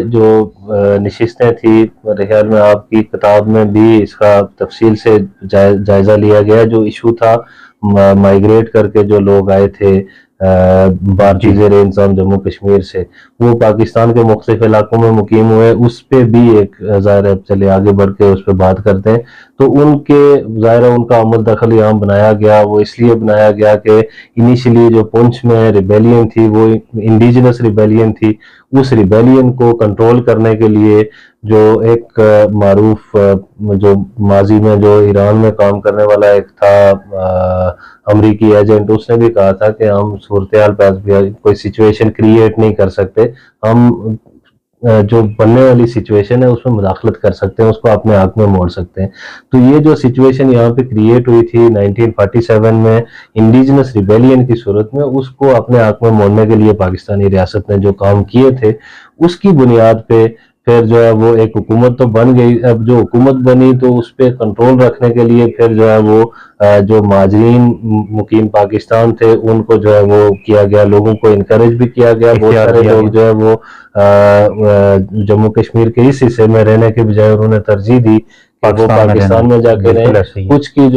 जो नशिस्तें थी, मेरे ख्याल में आपकी किताब में भी इसका तफसील से जायजा लिया गया। जो इशू था माइग्रेट करके जो लोग आए थे भारतीय ज़ेर इंतज़ाम जम्मू कश्मीर से, वो पाकिस्तान के मुख्तलिफ इलाकों में मुकीम हुए, उस पे भी एक ज़ाहिर है चले आगे बढ़ के उस पर बात करते हैं। तो उनके ज़ाहिर है उनका अमल दखल यहाँ बनाया गया, वो इसलिए बनाया गया कि इनिशियली जो पुंछ में रिबेलियन थी वो इंडिजिनस रिबेलियन थी। उस रिबेलियन को कंट्रोल करने के लिए जो एक मारूफ जो माजी में जो ईरान में काम करने वाला एक था अमरीकी एजेंट, उसने भी कहा था कि हम सूरत कोई सिचुएशन क्रिएट नहीं कर सकते, हम जो बनने वाली सिचुएशन है उसमें मुदाखलत कर सकते हैं, उसको अपने हाथ में मोड़ सकते हैं। तो ये जो सिचुएशन यहाँ पे क्रिएट हुई थी 1947 में इंडिजिनस रिबेलियन की सूरत में, उसको अपने हाथ में मोड़ने के लिए पाकिस्तानी रियासत ने जो काम किए थे, उसकी बुनियाद पे फिर जो है वो एक हुकूमत तो बन गई। अब जो हुकूमत बनी तो उस पर कंट्रोल रखने के लिए फिर जो है वो जो माजरीन मुकीम पाकिस्तान थे उनको जो है वो किया गया, लोगों को इनकरेज भी किया गया। बहुत सारे लोग जो है वो जम्मू कश्मीर के इस हिस्से में रहने के बजाय उन्होंने तरजीह दी कि वो पाकिस्तान में जाके रहें। कुछ की जो